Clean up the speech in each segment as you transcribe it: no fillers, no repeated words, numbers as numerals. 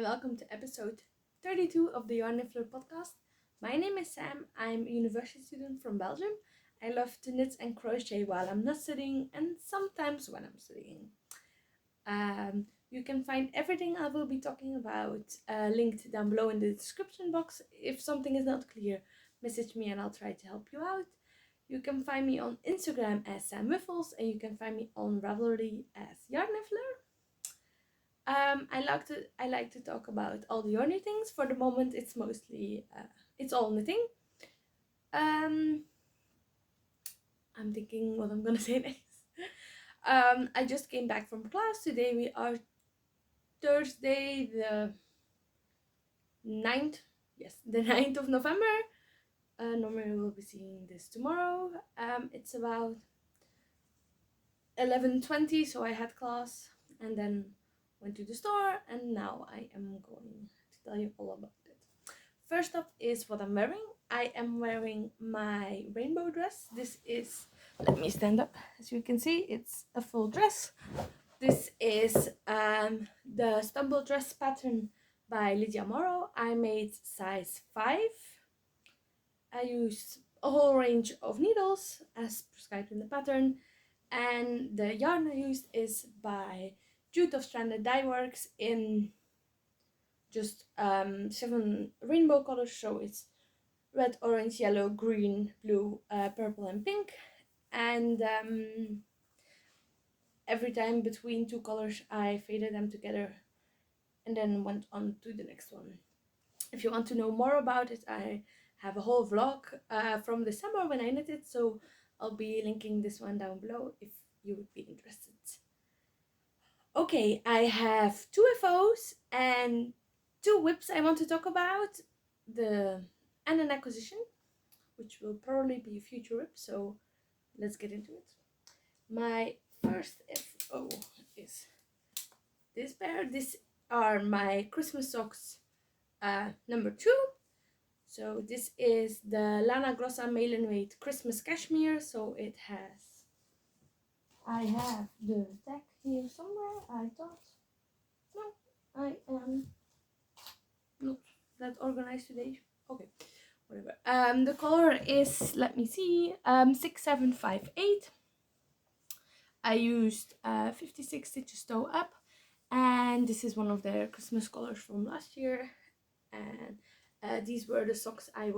and welcome to episode 32 of the Yarnniffler podcast. My name is Sam. I'm a university student from Belgium. I love to knit and crochet while I'm not studying and sometimes when I'm studying. You can find everything I will be talking about linked down below in the description box. If something is not clear, message me and I'll try to help you out. You can find me on Instagram as Sam Wyffels and you can find me on Ravelry as Yarnniffler. I like to talk about all the yarny things. For the moment, it's mostly it's all knitting. I'm thinking what I'm gonna say next. I just came back from class today. We are Thursday the 9th. Yes, the 9th of November. Normally we'll be seeing this tomorrow. It's about 11:20, so I had class and then went to the store, and now I am going to tell you all about it. First up is what I'm wearing. I am wearing my rainbow dress. This is, let me stand up. As you can see, it's a full dress. This is the stumble dress pattern by Lydia Morrow. I made size 5. I used a whole range of needles as prescribed in the pattern, and the yarn I used is by Jute of Stranded Dye Works in just 7 rainbow colors. So it's red, orange, yellow, green, blue, purple and pink, and every time between 2 colors I faded them together and then went on to the next one. If you want to know more about it, I have a whole vlog from the summer when I knit it, so I'll be linking this one down below if you would be interested. Okay, I have 2 FOs and 2 whips I want to talk about, and an acquisition, which will probably be a future whip, so let's get into it. My first FO is this pair. These are my Christmas socks number 2. So this is the Lana Grossa Mail and Weight Christmas Cashmere. So it has, I have the tag here somewhere. I thought, no, I am not that organized today. Okay, whatever. The color is, let me see, 6758. I used 56 stitches toe up, and this is one of their Christmas colors from last year. And these were the socks I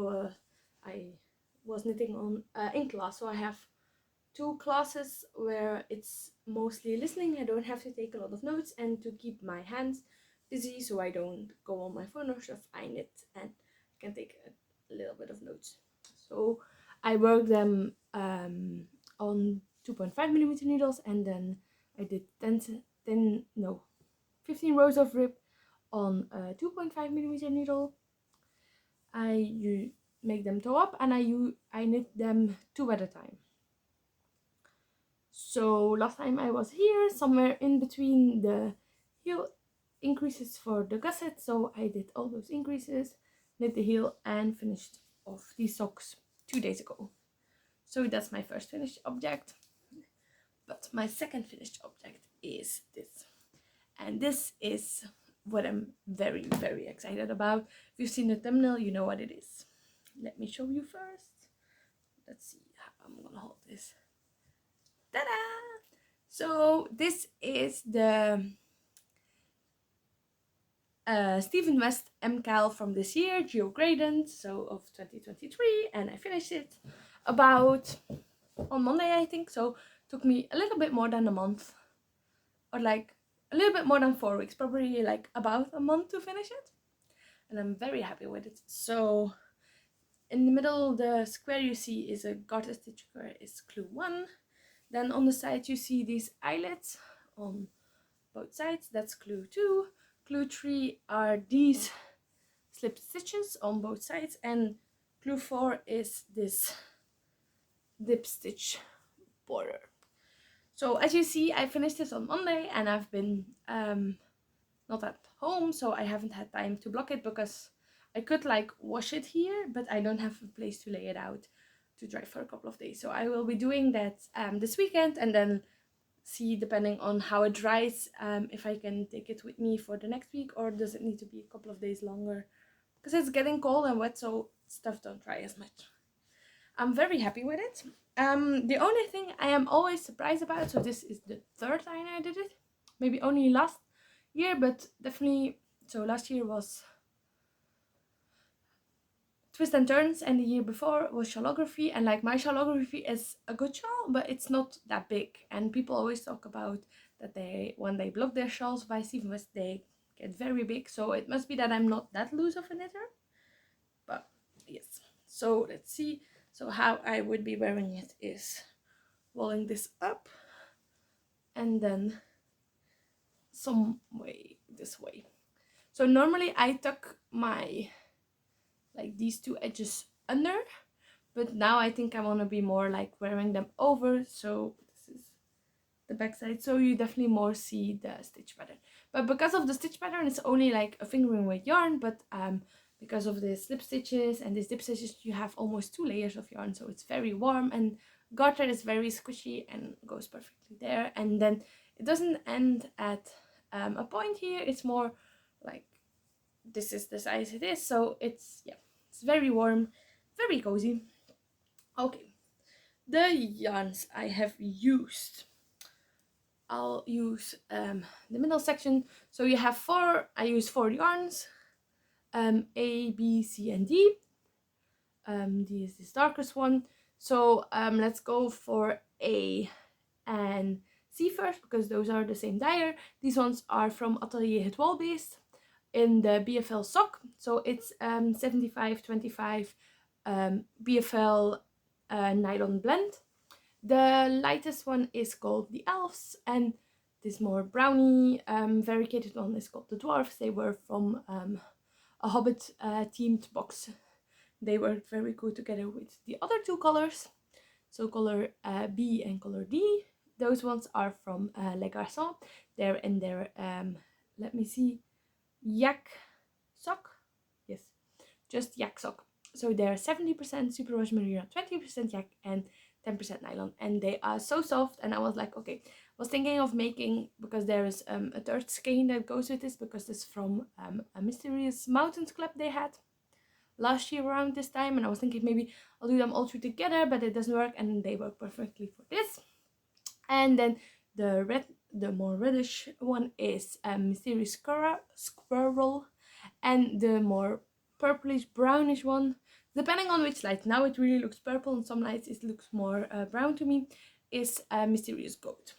was knitting on in class. So I have 2 classes where it's mostly listening. I don't have to take a lot of notes, and to keep my hands busy so I don't go on my phone or stuff, I knit and can take a little bit of notes. So I work them on 2.5mm needles, and then I did 15 rows of rib on a 2.5mm needle. I make them toe up, and I knit them 2 at a time. So last time I was here, somewhere in between the heel increases for the gusset, so I did all those increases, knit the heel, and finished off these socks 2 days ago. So that's my first finished object. But my second finished object is this. And this is what I'm very, very excited about. If you've seen the thumbnail, you know what it is. Let me show you first. Let's see how I'm gonna hold this. Ta-da! So this is the Stephen West mkal from this year, geogradient, so of 2023, and I finished it about on Monday, I think. So it took me a little bit more than a month, or like a little bit more than 4 weeks, probably like about a month to finish it, and I'm very happy with it. So in the middle, the square you see is a garter stitch square, is clue 1. Then on the side you see these eyelets on both sides, that's clue 2. Clue 3 are these slip stitches on both sides, and clue 4 is this dip stitch border. So as you see, I finished this on Monday, and I've been not at home, so I haven't had time to block it, because I could like wash it here, but I don't have a place to lay it out to dry for a couple of days. So I will be doing that this weekend, and then see, depending on how it dries, if I can take it with me for the next week, or does it need to be a couple of days longer, because it's getting cold and wet, so stuff don't dry as much. I'm very happy with it. The only thing I am always surprised about, so this is the third time I did it, maybe only last year, but definitely, so last year was Twist and Turns, and the year before was shallography, and like my shallography is a good shawl, but it's not that big, and people always talk about that when they block their shawls by Stephen West, they get very big, so it must be that I'm not that loose of a knitter, but yes. So let's see. So how I would be wearing it is rolling this up and then some way this way. So normally I tuck my, like, these two edges under, but now I think I want to be more like wearing them over, so this is the back side, so you definitely more see the stitch pattern. But because of the stitch pattern, it's only like a fingering weight yarn, but because of the slip stitches and these dip stitches, you have almost 2 layers of yarn, so it's very warm, and garter is very squishy and goes perfectly there. And then it doesn't end at a point here, it's more like this is the size it is, so it's, yeah, it's very warm, very cozy. Okay, the yarns I have used, I'll use the middle section. So you have I use 4 yarns, A, B, C, and D. D is this darkest one. So let's go for A and C first, because those are the same dyer. These ones are from Atelier Het Wal based in the BFL sock. So it's 75-25 BFL nylon blend. The lightest one is called the Elves, and this more brownie variegated one is called the Dwarfs. They were from a Hobbit themed box. They worked very good together with the other 2 colors, so color B and color D. Those ones are from Les Garçons. They're in their, let me see, yak sock. Yes, just yak sock. So they're 70% super wash merino, 20% yak, and 10% nylon, and they are so soft. And I was like, okay, I was thinking of making, because there is a third skein that goes with this, because this is from a Mysterious Mountains club they had last year around this time, and I was thinking maybe I'll do them all 2 together, but it doesn't work, and they work perfectly for this. And then the more reddish one is Mysterious Squirrel, and the more purplish brownish one, depending on which light, now it really looks purple, and some lights it looks more brown to me, is Mysterious Goat.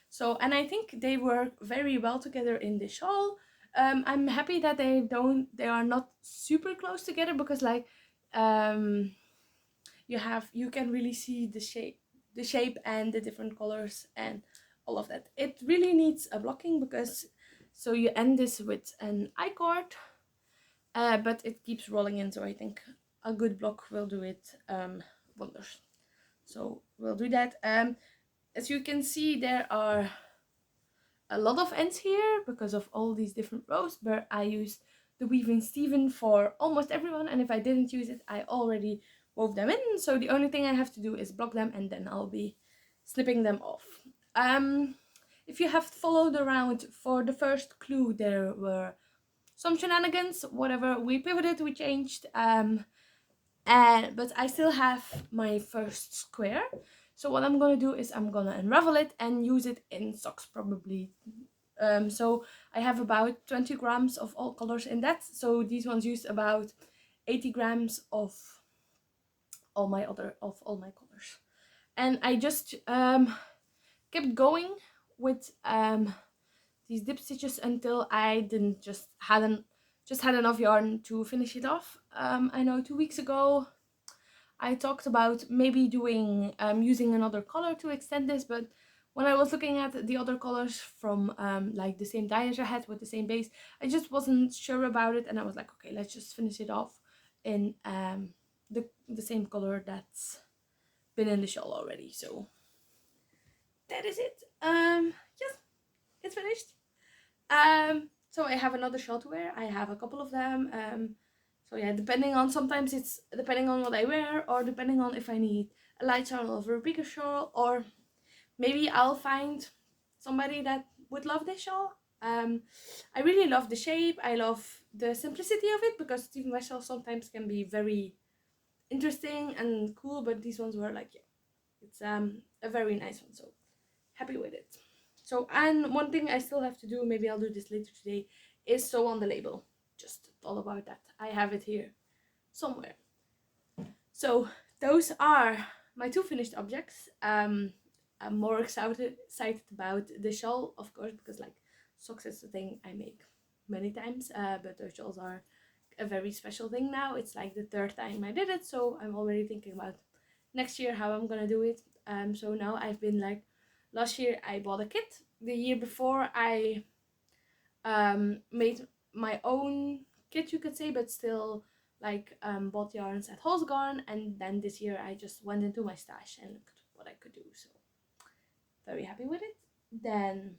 So, and I think they work very well together in the shawl. I'm happy that they are not super close together, because like you can really see the shape and the different colors and all of that. It really needs a blocking, because so you end this with an I-cord, but it keeps rolling in, so I think a good block will do it wonders. So we'll do that. As you can see, there are a lot of ends here because of all these different rows, but I used the Weaving Steven for almost everyone, and if I didn't use it, I already wove them in, so the only thing I have to do is block them, and then I'll be snipping them off. If you have followed around for the first clue, there were some shenanigans, whatever, we pivoted, we changed, but I still have my first square. So what I'm gonna do is I'm gonna unravel it and use it in socks probably. So I have about 20 grams of all colors in that. So these ones used about 80 grams of all my colors. And I just kept going with these dip stitches until I just had enough yarn to finish it off. I know 2 weeks ago I talked about maybe doing using another color to extend this, but when I was looking at the other colors from like the same dyes I had with the same base, I just wasn't sure about it, and I was like, okay, let's just finish it off in the same color that's been in the shawl already. So that is it. Yes, it's finished. So I have another shawl to wear. I have a couple of them. So yeah, sometimes it's depending on what I wear, or depending on if I need a light shawl over a bigger shawl, or maybe I'll find somebody that would love this shawl. I really love the shape. I love the simplicity of it, because Stephen West sometimes can be very interesting and cool, but these ones were like, yeah, it's a very nice one. So happy with it. So, and one thing I still have to do, maybe I'll do this later today, is sew on the label. Just all about that. I have it here somewhere. So those are my two finished objects. I'm more excited about the shawl, of course, because like socks is the thing I make many times, but the shawls are a very special thing now. It's like the third time I did it, so I'm already thinking about next year how I'm gonna do it. So now I've been like, last year I bought a kit. The year before I made my own kit, you could say, but still like bought yarns at Holzgarn, and then this year I just went into my stash and looked what I could do. So very happy with it. Then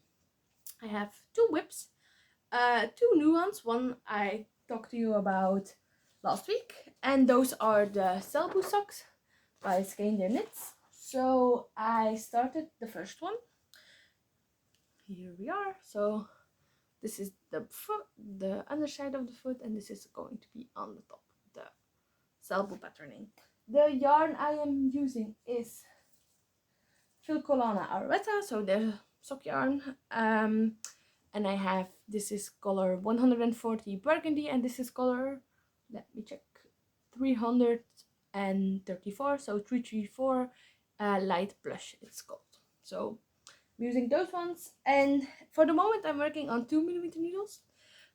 I have two whips, two new ones. One I talked to you about last week, and those are the Selbu socks by Skein Knits. So I started the first one. Here we are. So this is the foot, the underside of the foot, and this is going to be on the top, the Selbu patterning. The yarn I am using is Filcolana Arvetta, so the sock yarn. And I have, this is color 140 burgundy, and this is color, let me check, 334, so 334 light blush it's called. So I'm using those ones, and for the moment I'm working on 2mm needles.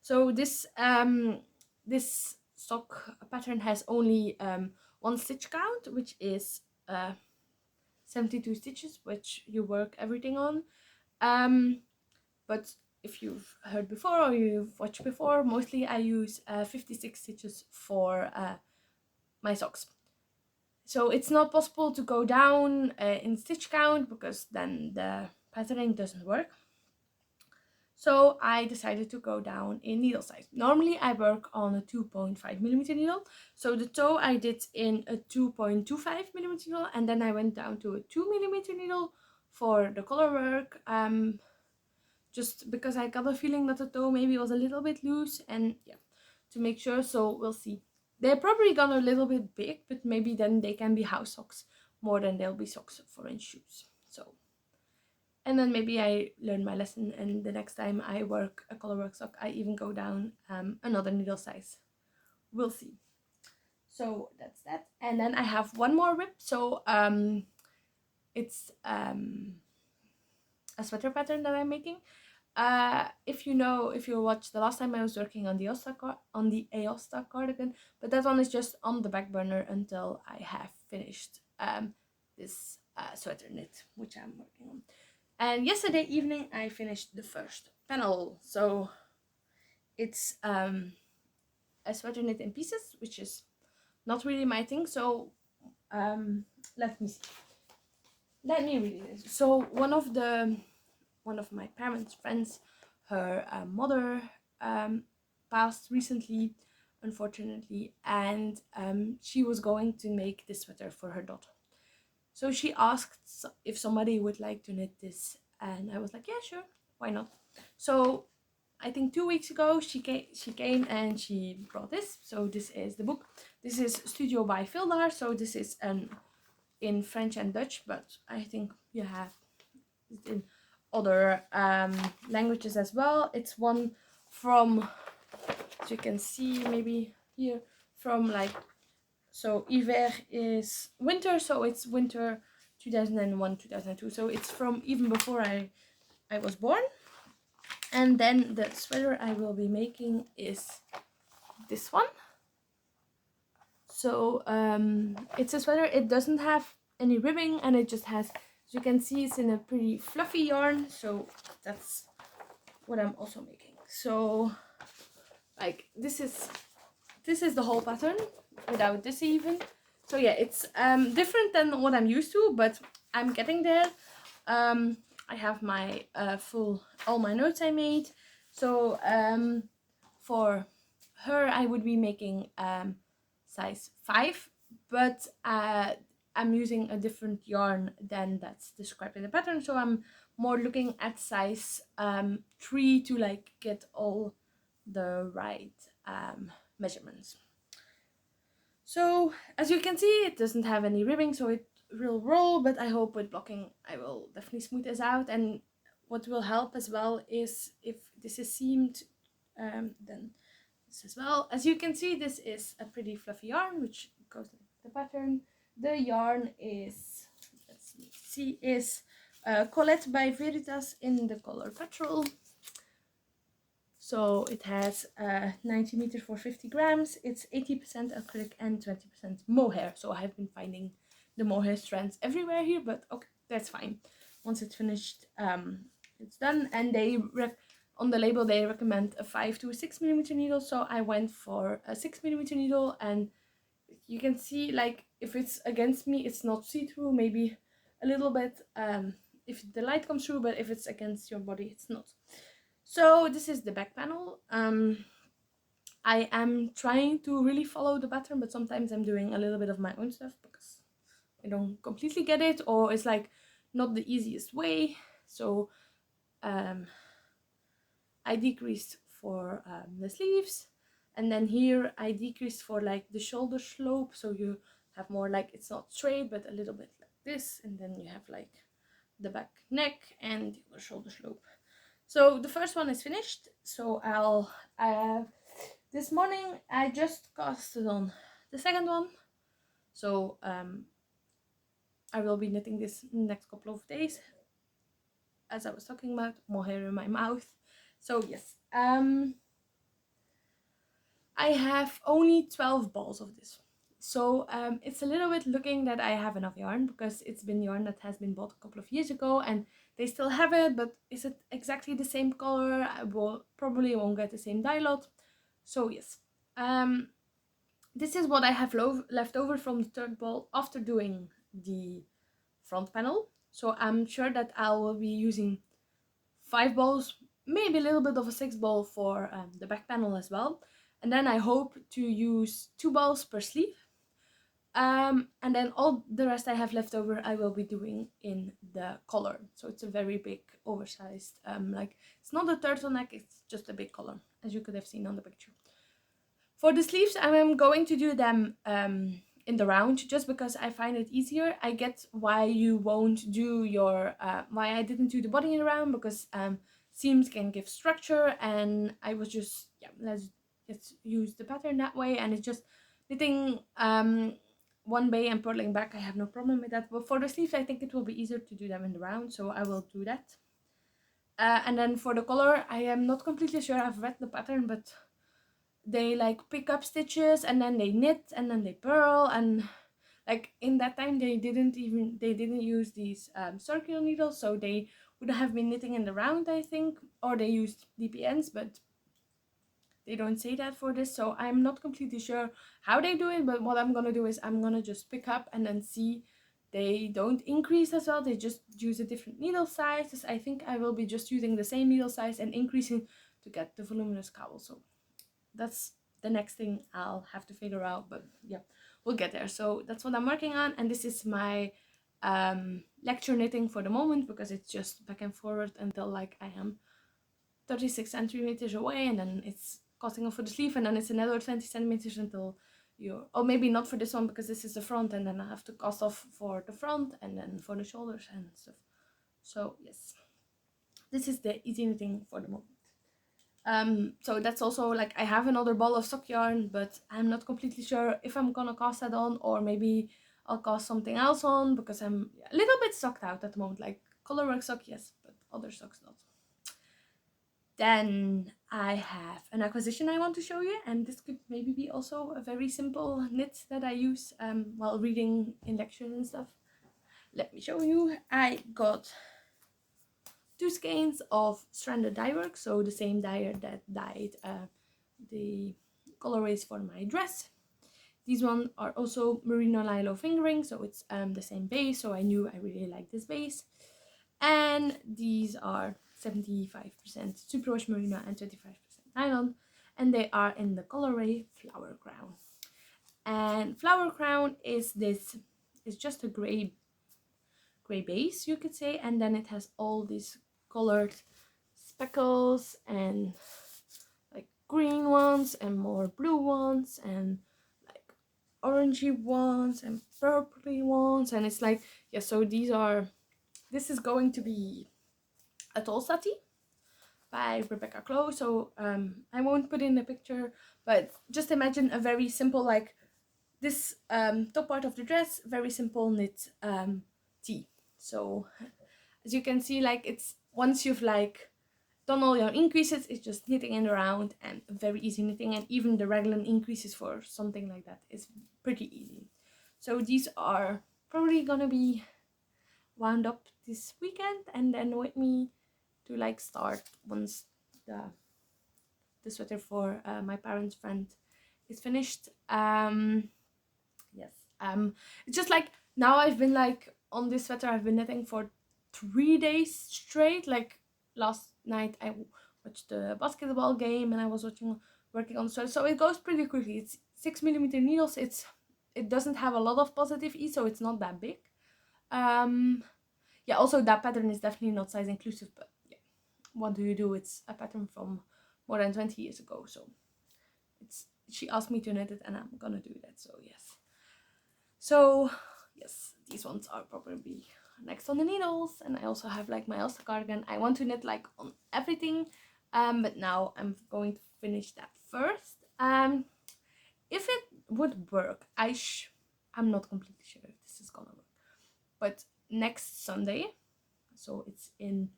So this this sock pattern has only one stitch count, which is 72 stitches, which you work everything on. But if you've heard before or you've watched before, mostly I use 56 stitches for my socks. So it's not possible to go down in stitch count, because then the patterning doesn't work. So I decided to go down in needle size. Normally I work on a 2.5mm needle. So the toe I did in a 2.25mm needle, and then I went down to a 2mm needle for the color work. Just because I got a feeling that the toe maybe was a little bit loose, and yeah, to make sure. So we'll see. They're probably gone a little bit big, but maybe then they can be house socks more than they'll be socks for in shoes. So, and then maybe I learn my lesson, and the next time I work a color work sock, I even go down another needle size. We'll see. So that's that. And then I have one more whip. So it's a sweater pattern that I'm making. If you watched the last time, I was working on the Aosta cardigan, but that one is just on the back burner until I have finished this sweater knit, which I'm working on. And yesterday evening I finished the first panel. So it's a sweater knit in pieces, which is not really my thing. So let me see. Let me read this. So one of my parents' friends, her mother passed recently, unfortunately, and she was going to make this sweater for her daughter. So she asked if somebody would like to knit this, and I was like, yeah, sure, why not? So I think 2 weeks ago she came and she brought this. So this is the book. This is Studio by Vildar. So this is in French and Dutch, but I think you have it in other languages as well. It's one from, as you can see maybe here, from like, so hiver is winter, so it's winter 2001 2002, so it's from even before I was born. And then the sweater I will be making is this one. So it's a sweater, it doesn't have any ribbing, and it just has, as you can see, it's in a pretty fluffy yarn, so that's what I'm also making. So like this is the whole pattern without this even. So yeah, it's different than what I'm used to, but I'm getting there. I have my all my notes I made. So for her I would be making size 5, but I'm using a different yarn than that's described in the pattern, so I'm more looking at size 3 to like get all the right measurements. So as you can see, it doesn't have any ribbing, so it will roll, but I hope with blocking I will definitely smooth this out. And what will help as well is if this is seamed, then this as well. As you can see, this is a pretty fluffy yarn, which goes in the pattern. The yarn is, let's see, is Colette by Veritas in the color Petrol. So it has 90 meters for 50 grams. It's 80% acrylic and 20% mohair. So I've been finding the mohair strands everywhere here, but okay, that's fine. Once it's finished, it's done. And they on the label they recommend a 5 to a 6 millimeter needle. So I went for a 6 millimeter needle, and you can see like if it's against me, it's not see-through. Maybe a little bit if the light comes through, but if it's against your body, it's not. So this is the back panel. I am trying to really follow the pattern, but sometimes I'm doing a little bit of my own stuff because I don't completely get it, or it's like not the easiest way. So I decreased for the sleeves, and then here I decreased for like the shoulder slope, so you have more like it's not straight but a little bit like this, and then you have like the back neck and the shoulder slope. So the first one is finished, so I'll this morning I just casted on the second one, so I will be knitting this in the next couple of days. As I was talking about, more hair in my mouth. So yes, I have only 12 balls of this. So it's a little bit looking that I have enough yarn, because it's been yarn that has been bought a couple of years ago and they still have it, but is it exactly the same color? I probably won't get the same dye lot. So yes, this is what I have left over from the third ball after doing the front panel. So I'm sure that I will be using 5 balls, maybe a little bit of a 6 ball for the back panel as well. And then I hope to use 2 balls per sleeve. And then all the rest I have left over I will be doing in the collar. So it's a very big, oversized, like it's not a turtleneck, it's just a big collar, as you could have seen on the picture. For the sleeves, I'm going to do them in the round, just because I find it easier. I get why you won't do your, why I didn't do the body in the round, because seams can give structure, and I was just, yeah, let's use the pattern that way, and it's just knitting one bay and purling back. I have no problem with that, but for the sleeves I think it will be easier to do them in the round, so I will do that. And then for the collar, I am not completely sure. I've read the pattern, but they like pick up stitches and then they knit and then they purl, and like in that time they didn't use these circular needles, so they would have been knitting in the round, I think, or they used DPNs, but they don't say that for this, so I'm not completely sure how they do it. But what I'm gonna do is I'm gonna just pick up and then see. They don't increase as well, they just use a different needle size. I think I will be just using the same needle size and increasing to get the voluminous cowl. So that's the next thing I'll have to figure out, but yeah, we'll get there. So that's what I'm working on, and this is my lecture knitting for the moment, because it's just back and forward until like I am 36 centimeters away, and then it's cutting off for the sleeve, and then it's another 20 centimeters until you, or maybe not for this one because this is the front, and then I have to cast off for the front and then for the shoulders and stuff. So yes, this is the easy knitting for the moment. So that's also like I have another ball of sock yarn, but I'm not completely sure if I'm gonna cast that on, or maybe I'll cast something else on, because I'm a little bit socked out at the moment. Like colorwork sock, yes, but other socks not. Then I have an acquisition I want to show you, and this could maybe be also a very simple knit that I use while reading in lectures and stuff. Let me show you. I got 2 skeins of stranded dye work, so the same dyer that dyed the colorways for my dress. These ones are also merino lilo fingering, so it's the same base, so I knew I really like this base. And these are 75% superwash merino and 25% nylon, and they are in the colorway Flower Crown. And Flower Crown is this, it's just a gray base, you could say, and then it has all these colored speckles and like green ones and more blue ones and like orangey ones and purpley ones, and it's like, yeah, so this is going to be a Tolstati by Rebecca Clow. So I won't put in a picture, but just imagine a very simple, like this top part of the dress, very simple knit tee. So as you can see, like it's once you've like done all your increases, it's just knitting in around and very easy knitting, and even the regular increases for something like that is pretty easy. So these are probably gonna be wound up this weekend, and then with me to like start once the sweater for my parents' friend is finished. Yes. It's just like now I've been like on this sweater, I've been knitting for 3 days straight. Like last night I watched the basketball game and I was working on the sweater, so it goes pretty quickly. It's 6mm needles. It doesn't have a lot of positive E, so it's not that big. Yeah, also that pattern is definitely not size inclusive, but yeah, what do you do? It's a pattern from more than 20 years ago, so she asked me to knit it and I'm gonna do that, so yes. So yes, these ones are probably next on the needles, and I also have like my Elsa cardigan. I want to knit like on everything, but now I'm going to finish that first. If it would work, I'm not completely sure if this is gonna work, but next Sunday, so it's in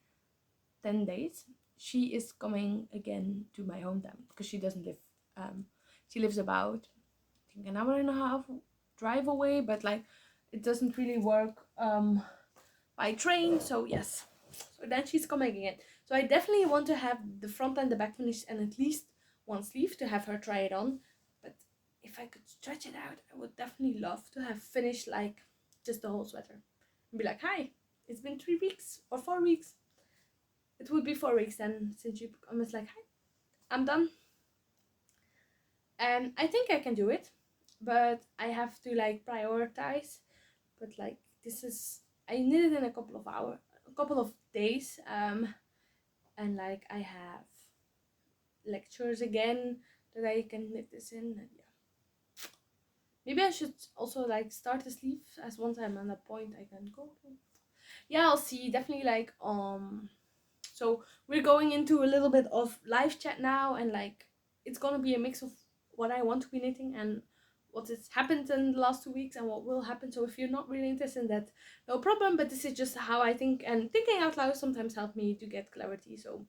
10 days, she is coming again to my hometown because she doesn't live, she lives about, I think, an hour and a half drive away, but like it doesn't really work by train, so yes. So then she's coming again. So I definitely want to have the front and the back finished and at least one sleeve to have her try it on. But if I could stretch it out, I would definitely love to have finished like just the whole sweater and be like, hi, it's been 3 weeks or 4 weeks. It would be 4 weeks then, since you almost like, hi, I'm done. And I think I can do it, but I have to like prioritize. But like this is, I knit it in a couple of days, and like I have lectures again that I can knit this in, and yeah. Maybe I should also like start the sleeve, as once I'm on a point I can go to. Yeah, I'll see. Definitely like so we're going into a little bit of live chat now, and like it's gonna be a mix of what I want to be knitting and what has happened in the last 2 weeks and what will happen. So if you're not really interested in that, no problem, but this is just how I think, and thinking out loud sometimes help me to get clarity. So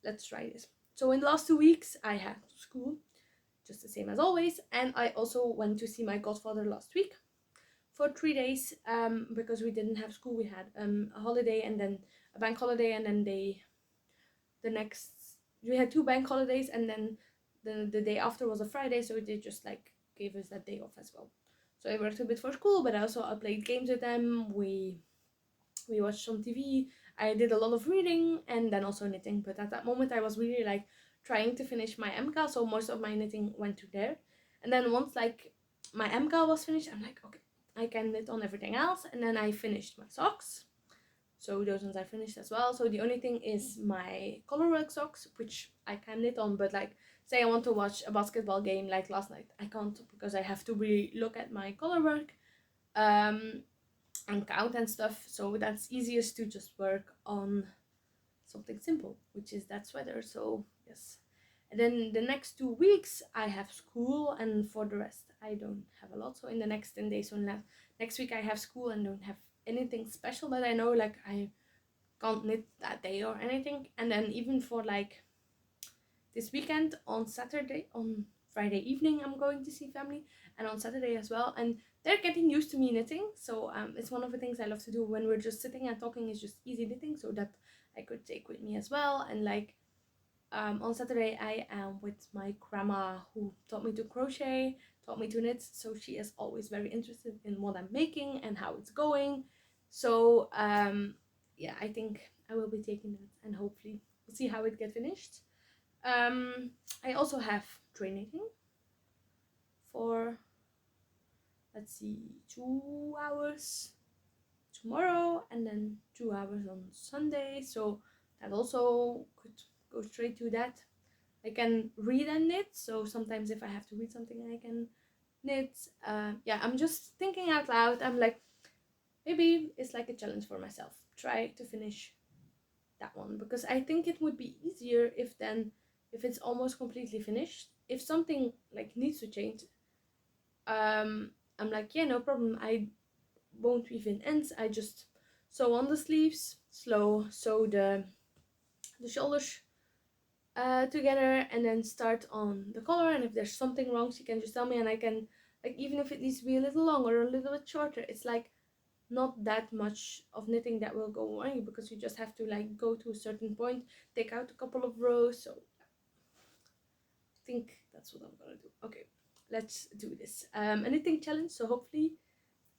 let's try this. So in the last 2 weeks I had school, just the same as always, and I also went to see my godfather last week for 3 days, because we didn't have school. We had a holiday and then a bank holiday, and then we had 2 bank holidays, and then the day after was a Friday, so they just like gave us that day off as well. So I worked a bit for school, but also I played games with them. We watched some TV. I did a lot of reading and then also knitting, but at that moment I was really like trying to finish my mkal, so most of my knitting went to there. And then once like my mkal was finished, I'm like, okay, I can knit on everything else. And then I finished my socks, so those ones I finished as well. So the only thing is my colorwork socks, which I can knit on, but like say I want to watch a basketball game like last night, I can't, because I have to really look at my colorwork and count and stuff. So that's easiest to just work on something simple, which is that sweater. So yes. And then the next 2 weeks I have school, and for the rest I don't have a lot. So in the next 10 days, so next week I have school and don't have anything special that I know, like I can't knit that day or anything. And then even for like this weekend, on Friday evening I'm going to see family, and on Saturday as well, and they're getting used to me knitting. So it's one of the things I love to do when we're just sitting and talking, is just easy knitting, so that I could take with me as well. And like on Saturday I am with my grandma, who taught me to crochet, taught me to knit, so she is always very interested in what I'm making and how it's going. So yeah, I think I will be taking that, and hopefully we'll see how it gets finished. I also have train knitting for let's see, 2 hours tomorrow and then 2 hours on Sunday, so that also could go straight to that. I can read and knit, so sometimes if I have to read something I can knit. Yeah, I'm just thinking out loud. I'm like, maybe it's like a challenge for myself, try to finish that one, because I think it would be easier if it's almost completely finished. If something like needs to change, I'm like, yeah, no problem, I won't weave in ends, I just sew on the sleeves, sew the shoulders together, and then start on the collar. And if there's something wrong, she can just tell me, and I can, like, even if it needs to be a little longer or a little bit shorter, it's like not that much of knitting that will go wrong, because you just have to like go to a certain point, take out a couple of rows. So I think that's what I'm gonna do. Okay, let's do this a knitting challenge. So hopefully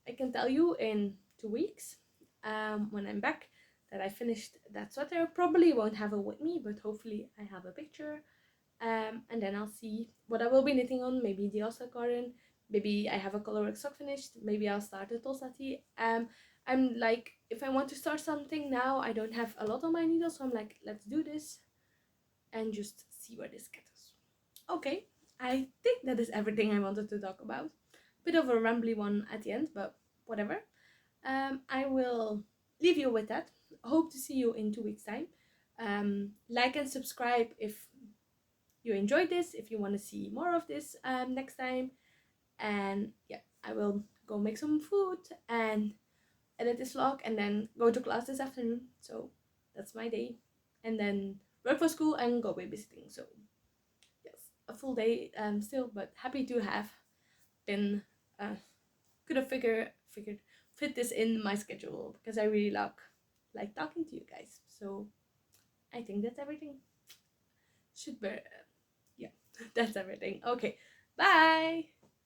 I can tell you in 2 weeks, when I'm back, that I finished that sweater. Probably won't have it with me, but hopefully I have a picture. And then I'll see what I will be knitting on. Maybe the Oscar garden, maybe I have a colorwork sock finished, maybe I'll start a Tolsati. I'm like, if I want to start something now, I don't have a lot on my needle, so I'm like, let's do this and just see where this gets us. Okay, I think that is everything I wanted to talk about. Bit of a rambly one at the end, but whatever. I will leave you with that. Hope to see you in 2 weeks time. Like and subscribe if you enjoyed this, if you want to see more of this next time. And yeah, I will go make some food and edit this vlog and then go to class this afternoon. So that's my day, and then work for school and go babysitting. So yes, a full day still, but happy to have been could have figured fit this in my schedule, because I really like talking to you guys. So I think that's everything. Should be yeah, that's everything. Okay, bye.